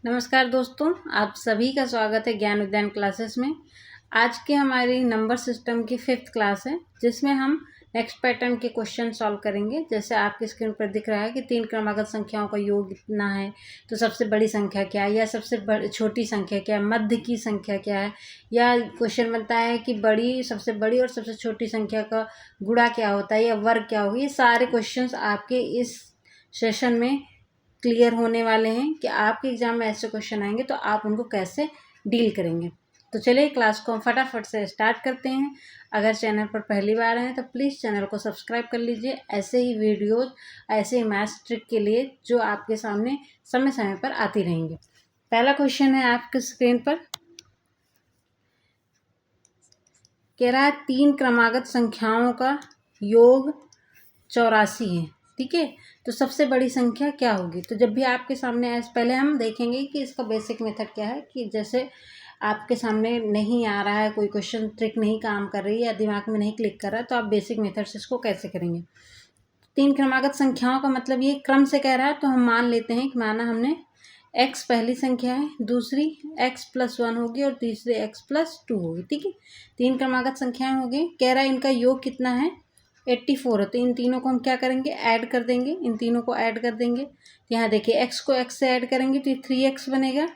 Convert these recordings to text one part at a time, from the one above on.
नमस्कार दोस्तों, आप सभी का स्वागत है ज्ञान विज्ञान क्लासेस में। आज के हमारी नंबर सिस्टम की 5th क्लास है, जिसमें हम नेक्स्ट पैटर्न के क्वेश्चन सॉल्व करेंगे। जैसे आपकी स्क्रीन पर दिख रहा है कि 3 क्रमागत संख्याओं का योग कितना है, तो सबसे बड़ी संख्या क्या है या सबसे छोटी संख्या क्या है, मध्य की संख्या क्या है, या क्वेश्चन बनता है कि सबसे बड़ी और सबसे छोटी संख्या का गुणा क्या होता है या वर्ग क्या होगा। ये सारे क्वेश्चंस आपके इस सेशन में क्लियर होने वाले हैं कि आपके एग्जाम में ऐसे क्वेश्चन आएंगे तो आप उनको कैसे डील करेंगे। तो चलिए क्लास को हम फटाफट से स्टार्ट करते हैं। अगर चैनल पर पहली बार हैं तो प्लीज़ चैनल को सब्सक्राइब कर लीजिए, ऐसे ही वीडियोज, ऐसे ही मैथ्स ट्रिक के लिए जो आपके सामने समय समय पर आती रहेंगे। पहला क्वेश्चन है आपके स्क्रीन पर, कह रहा है 3 क्रमागत संख्याओं का योग 84 है। ठीक है, तो सबसे बड़ी संख्या क्या होगी। तो जब भी आपके सामने पहले हम देखेंगे कि इसका बेसिक मेथड क्या है, कि जैसे आपके सामने नहीं आ रहा है, कोई क्वेश्चन ट्रिक नहीं काम कर रही है या दिमाग में नहीं क्लिक कर रहा है, तो आप बेसिक मेथड से इसको कैसे करेंगे। 3 क्रमागत संख्याओं का मतलब ये क्रम से कह रहा है, तो हम मान लेते हैं कि माना हमने x पहली संख्या है, दूसरी x+1 होगी और तीसरी x+2 होगी। ठीक है, 3 क्रमागत संख्याएं हो गई। कह रहा है इनका योग कितना है, 84 है। तो इन तीनों को हम क्या करेंगे, ऐड कर देंगे, इन तीनों को ऐड कर देंगे। यहाँ देखिए x को x से ऐड करेंगे तो ये 3x बनेगा,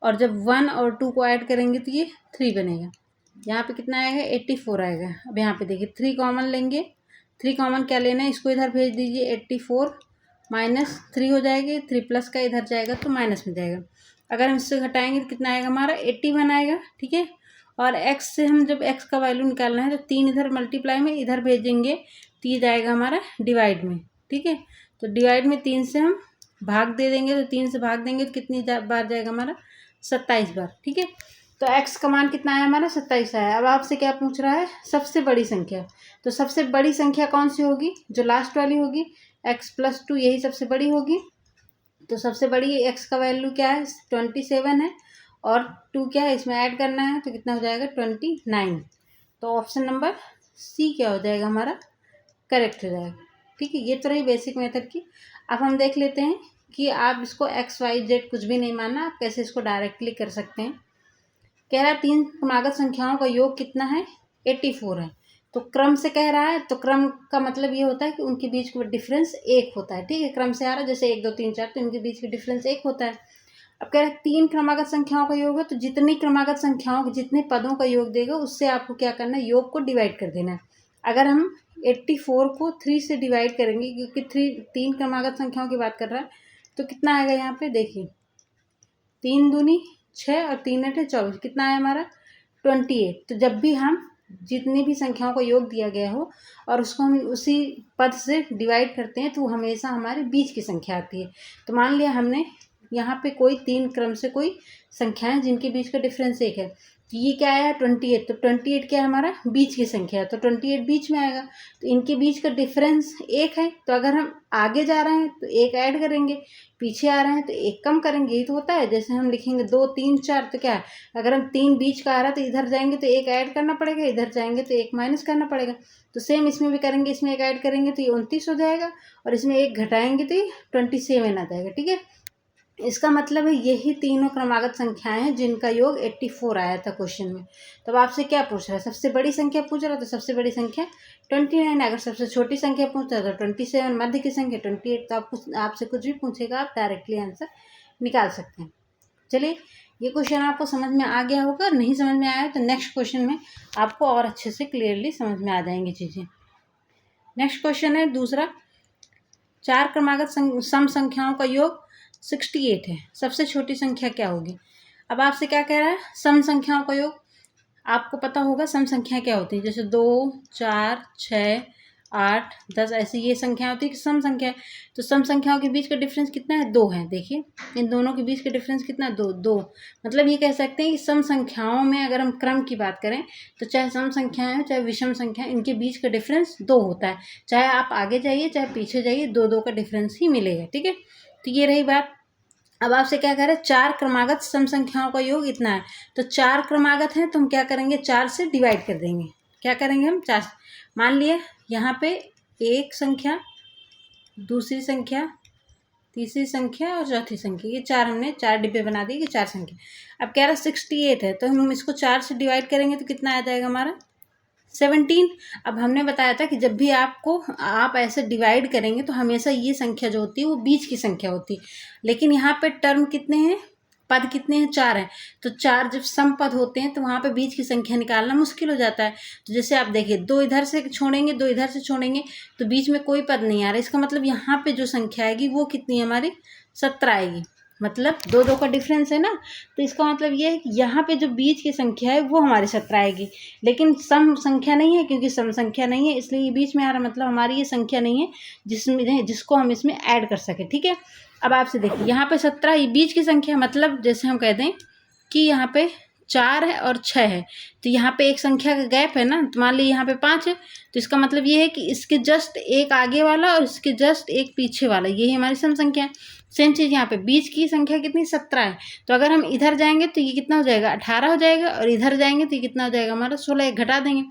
और जब 1 और 2 को ऐड करेंगे तो ये 3 बनेगा। यहाँ पे कितना आएगा, 84 आएगा। अब यहाँ पे देखिए 3 कॉमन लेंगे, 3 कॉमन क्या लेना है, इसको इधर भेज दीजिए, 84 -3 हो जाएगी, 3 प्लस का इधर जाएगा तो माइनस में जाएगा। अगर हम इससे घटाएंगे तो कितना आएगा, हमारा 81 आएगा। ठीक है, और x से हम जब x का वैल्यू निकालना है तो 3 इधर मल्टीप्लाई में इधर भेजेंगे तो ये जाएगा हमारा डिवाइड में। ठीक है, तो डिवाइड में 3 से हम भाग दे देंगे, तो 3 से भाग देंगे तो कितनी बार जाएगा, हमारा 27 बार। ठीक है, तो x का मान कितना है, हमारा 27 आया। अब आपसे क्या पूछ रहा है, सबसे बड़ी संख्या। तो सबसे बड़ी संख्या कौन सी होगी, जो लास्ट वाली होगी, x+2, यही सबसे बड़ी होगी। तो सबसे बड़ी x का वैल्यू क्या है, 27 है, और 2 क्या है, इसमें ऐड करना है तो कितना हो जाएगा, 29। तो ऑप्शन नंबर सी क्या हो जाएगा, हमारा करेक्ट हो जाएगा। ठीक है, ये तो रही बेसिक मेथड की। अब हम देख लेते हैं कि आप इसको x, y, z कुछ भी नहीं मानना, आप कैसे इसको डायरेक्टली कर सकते हैं। कह रहा है 3 क्रमागत संख्याओं का योग कितना है, 84 है। तो क्रम से कह रहा है, तो क्रम का मतलब ये होता है कि उनके बीच का डिफरेंस 1 होता है। ठीक है, क्रम से आ रहा है, जैसे 1 2 3 4, तो इनके बीच का डिफरेंस 1 होता है। अब कह रहा है 3 क्रमागत संख्याओं का योग है, तो जितनी क्रमागत संख्याओं के जितने पदों का योग देगा उससे आपको क्या करना है, योग को डिवाइड कर देना है। अगर हम 84 को 3 से डिवाइड करेंगे, क्योंकि 3 क्रमागत संख्याओं की बात कर रहा है, तो कितना आएगा, यहाँ पे देखिए 3 दूनी 6 और 3 8 24, कितना आया हमारा 28। तो जब भी हम जितनी भी संख्याओं का योग दिया गया हो और उसको हम उसी पद से डिवाइड करते हैं, तो वो हमेशा हमारे बीच की संख्या आती है। तो मान लिया हमने यहाँ पे कोई 3 क्रम से कोई संख्याएं जिनके बीच का डिफरेंस 1 है, तो ये क्या आया 28। तो 28 क्या है, हमारा बीच की संख्या है, तो 28 बीच में आएगा। तो इनके बीच का डिफरेंस 1 है, तो अगर हम आगे जा रहे हैं तो 1 ऐड करेंगे, पीछे आ रहे हैं तो 1 कम करेंगे। ये तो होता है, जैसे हम लिखेंगे 2 3 4, तो क्या है, अगर हम 3 बीच का आ रहा है तो इधर जाएंगे तो 1 ऐड करना पड़ेगा, इधर जाएंगे तो 1 माइनस करना पड़ेगा। तो सेम इसमें भी करेंगे, इसमें 1 ऐड करेंगे तो ये 29 हो जाएगा, और इसमें 1 घटाएंगे तो ये 27 आ जाएगा। ठीक है, इसका मतलब है यही तीनों क्रमागत संख्याएं हैं जिनका योग 84 आया था क्वेश्चन में। तो अब आपसे क्या पूछ रहा है, सबसे बड़ी संख्या पूछ रहा है, तो सबसे बड़ी संख्या 29। अगर सबसे छोटी संख्या पूछ रहा है तो 27, मध्य की संख्या 28। तो आपसे कुछ भी पूछेगा, आप डायरेक्टली आंसर निकाल सकते हैं। चलिए, ये क्वेश्चन आपको समझ में आ गया होगा। नहीं समझ में आया तो नेक्स्ट क्वेश्चन में आपको और अच्छे से क्लियरली समझ में आ जाएंगी चीज़ें। नेक्स्ट क्वेश्चन है दूसरा, 4 क्रमागत सम संख्याओं का योग 68 है, सबसे छोटी संख्या क्या होगी। अब आपसे क्या कह रहा है, सम संख्याओं का योग। आपको पता होगा सम संख्या क्या होती है, जैसे 2 4 6 8 10, ऐसी ये संख्या होती है कि सम संख्या है। तो सम संख्याओं के बीच का डिफरेंस कितना है, 2 है। देखिए इन दोनों के बीच का डिफरेंस कितना है, 2। मतलब ये कह सकते हैं कि सम संख्याओं में अगर हम क्रम की बात करें तो चाहे सम संख्याएं हो चाहे विषम संख्या, इनके बीच का डिफरेंस 2 होता है। चाहे आप आगे जाइए चाहे पीछे जाइए, 2 का डिफरेंस ही मिलेगा। ठीक है, तो ये रही बात। अब आपसे क्या कह रहे हैं, 4 क्रमागत सम संख्याओं का योग इतना है। तो 4 क्रमागत हैं, तो हम क्या करेंगे, 4 से डिवाइड कर देंगे। क्या करेंगे हम, 4, मान लिए यहाँ पे एक संख्या, दूसरी संख्या, तीसरी संख्या और चौथी संख्या, ये चार हमने 4 डिब्बे बना दिए कि 4 संख्या। अब कह रहा 68 है, तो हम इसको 4 से डिवाइड करेंगे तो कितना आ जाएगा हमारा 17। अब हमने बताया था कि जब भी आप ऐसे डिवाइड करेंगे तो हमेशा ये संख्या जो होती है वो बीच की संख्या होती है, लेकिन यहाँ पे टर्म कितने हैं, पद कितने हैं, 4 हैं। तो 4 जब सम पद होते हैं तो वहाँ पे बीच की संख्या निकालना मुश्किल हो जाता है। तो जैसे आप देखिए 2 इधर से छोड़ेंगे, 2 इधर से छोड़ेंगे तो बीच में कोई पद नहीं आ रहा, इसका मतलब यहाँ पे जो संख्या आएगी वो कितनी हमारी 17 आएगी। मतलब 2 का डिफरेंस है ना, तो इसका मतलब ये है कि यहाँ पे जो बीच की संख्या है वो हमारी 17 आएगी, लेकिन सम संख्या नहीं है, क्योंकि सम संख्या नहीं है इसलिए ये बीच में आ रहा, मतलब हमारी ये संख्या नहीं है जिसको हम इसमें ऐड कर सके। ठीक है, अब आपसे देखिए यहाँ पे 17 ये बीच की संख्या, मतलब जैसे हम कह दें कि यहाँ पे 4 है और 6 है, तो यहाँ पे एक संख्या का गैप है ना, तो मान लीजिए यहाँ पे 5 है, तो इसका मतलब ये है कि इसके जस्ट एक आगे वाला और इसके जस्ट एक पीछे वाला, यही हमारी सम संख्या है। सेम चीज़ यहाँ पे बीच की संख्या कितनी 17 है, तो अगर हम इधर जाएंगे तो ये कितना हो जाएगा 18 हो जाएगा, और इधर जाएंगे तो ये कितना हो जाएगा हमारा 16, एक घटा देंगे।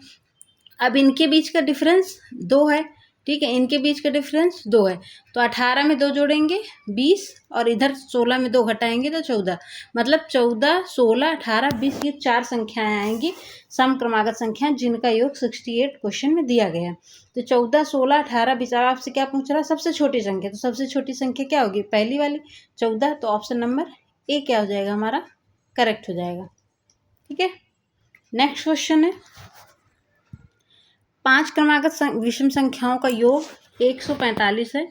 अब इनके बीच का डिफरेंस 2 है, ठीक है, इनके बीच का डिफरेंस 2 है, तो 18 में 2 जोड़ेंगे 20, और इधर 16 में 2 घटाएंगे तो 14, मतलब 14, 16, 18, 20 ये 4 संख्याएं आएंगी सम क्रमागत संख्याएं जिनका योग 68 क्वेश्चन में दिया गया है। तो 14, 16, 18, 20, अब आपसे क्या पूछ रहा है सबसे छोटी संख्या, तो सबसे छोटी संख्या क्या होगी पहली वाली 14, तो ऑप्शन नंबर ए क्या हो जाएगा हमारा करेक्ट हो जाएगा। ठीक है, नेक्स्ट क्वेश्चन है 5 क्रमागत विषम संख्याओं का योग 145 है,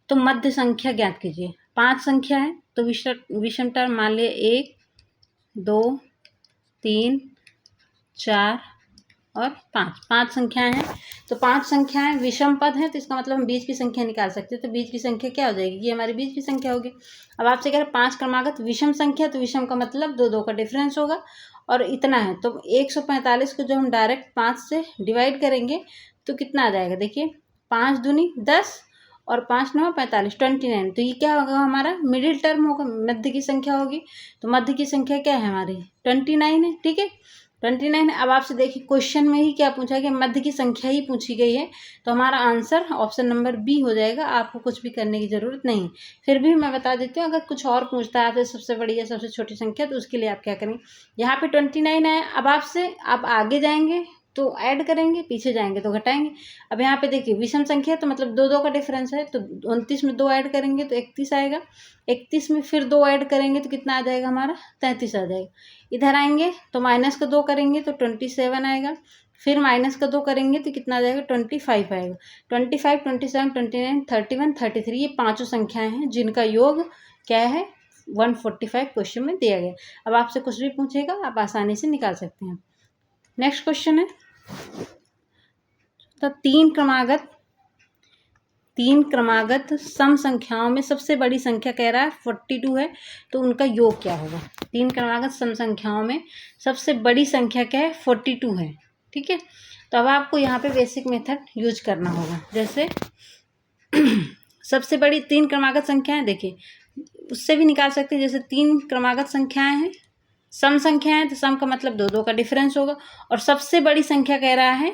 तो मध्य संख्या ज्ञात कीजिए। 5 संख्या है तो विषम टर्म मान लिया 1, 2, 3, 4 और 5 संख्याएं हैं, तो 5 संख्याएं विषम पद हैं, तो इसका मतलब हम बीच की संख्या निकाल सकते हैं, तो बीच की संख्या क्या हो जाएगी, ये हमारी बीच की संख्या होगी। अब आपसे कह रहे 5 क्रमागत विषम संख्या, तो विषम का मतलब 2 का डिफरेंस होगा और इतना है, तो 145 को जो हम डायरेक्ट 5 से डिवाइड करेंगे तो कितना आ जाएगा, देखिए 5 दूनी 10 और 5 9 45, 29, तो ये क्या होगा हमारा मिडिल टर्म होगा, मध्य की संख्या होगी, तो मध्य की संख्या क्या है हमारी 29 है। ठीक है, 29 है। अब आपसे देखिए क्वेश्चन में ही क्या पूछा है कि मध्य की संख्या ही पूछी गई है, तो हमारा आंसर ऑप्शन नंबर बी हो जाएगा, आपको कुछ भी करने की ज़रूरत नहीं। फिर भी मैं बता देती हूँ, अगर कुछ और पूछता है आपसे सबसे बड़ी या सबसे छोटी संख्या, तो उसके लिए आप क्या करेंगे, यहाँ पे 29 है, अब आपसे आप आगे जाएंगे तो ऐड करेंगे, पीछे जाएंगे तो घटाएंगे। अब यहाँ पे देखिए विषम संख्या तो मतलब 2 का डिफरेंस है, तो 29 में 2 ऐड करेंगे तो 31 आएगा, 31 में फिर 2 ऐड करेंगे तो कितना आ जाएगा हमारा 33 आ जाएगा। इधर आएंगे तो माइनस का 2 करेंगे तो 27 आएगा, फिर माइनस का 2 करेंगे तो कितना आ जाएगा 25 आएगा। 25, 27, 29, 31, 33 ये 5 संख्याएं हैं जिनका योग क्या है 145 क्वेश्चन में दिया गया। अब आपसे कुछ भी पूछेगा आप आसानी से निकाल सकते हैं। नेक्स्ट क्वेश्चन है तो 3 क्रमागत सम संख्याओं में सबसे बड़ी संख्या कह रहा है 42 है, तो उनका योग क्या होगा। 3 क्रमागत सम संख्याओं में सबसे बड़ी संख्या क्या है 42 है। ठीक है, तो अब आपको यहाँ पे बेसिक मेथड यूज करना होगा। जैसे सबसे बड़ी 3 क्रमागत संख्याएं देखिए उससे भी निकाल सकते हैं, जैसे 3 क्रमागत संख्याएं हैं सम संख्या है, तो सम का मतलब 2 का डिफरेंस होगा, और सबसे बड़ी संख्या कह रहा है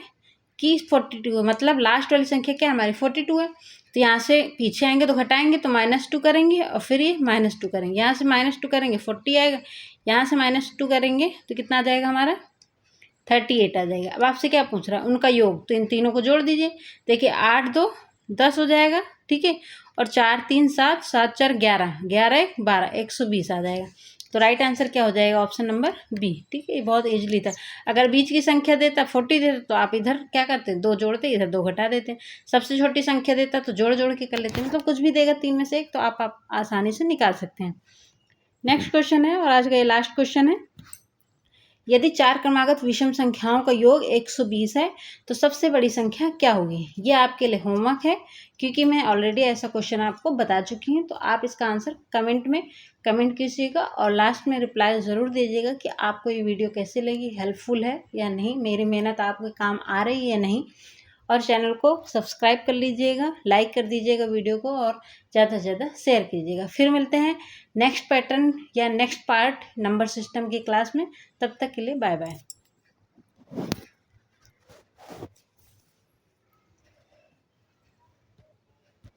कि 42 है, मतलब लास्ट वाली संख्या क्या हमारी 42 है, तो यहाँ से पीछे आएंगे तो घटाएंगे तो -2 करेंगे और फिर ये -2 करेंगे, यहाँ से -2 करेंगे 40 आएगा, यहाँ से -2 करेंगे तो कितना आ जाएगा हमारा 38 आ जाएगा। अब आपसे क्या पूछ रहा है उनका योग, तो इन तीनों को जोड़ दीजिए, देखिए 8 2 10 हो जाएगा, ठीक है, और 4 3 7 7 4 11 11 1 12 120 आ जाएगा। तो राइट आंसर क्या हो जाएगा ऑप्शन नंबर बी। ठीक है, ये बहुत इजीली था। अगर बीच की संख्या देता 40 देता तो आप इधर क्या करते 2 जोड़ते, इधर 2 घटा देते। सबसे छोटी संख्या देता तो जोड़ जोड़ के कर लेते, मतलब कुछ भी देगा 3 में से एक तो आप आसानी से निकाल सकते हैं। नेक्स्ट क्वेश्चन है और आज का ये लास्ट क्वेश्चन है, यदि 4 क्रमागत विषम संख्याओं का योग 120 है तो सबसे बड़ी संख्या क्या होगी। ये आपके लिए होमवर्क है, क्योंकि मैं ऑलरेडी ऐसा क्वेश्चन आपको बता चुकी हूँ, तो आप इसका आंसर कमेंट में कमेंट कीजिएगा और लास्ट में रिप्लाई ज़रूर दीजिएगा कि आपको ये वीडियो कैसे लगी, हेल्पफुल है या नहीं, मेरी मेहनत आपके काम आ रही है या नहीं। और चैनल को सब्सक्राइब कर लीजिएगा, लाइक कर दीजिएगा वीडियो को और ज़्यादा से ज़्यादा शेयर कीजिएगा। फिर मिलते हैं नेक्स्ट पैटर्न या नेक्स्ट पार्ट नंबर सिस्टम की क्लास में, तब तक के लिए बाय बाय।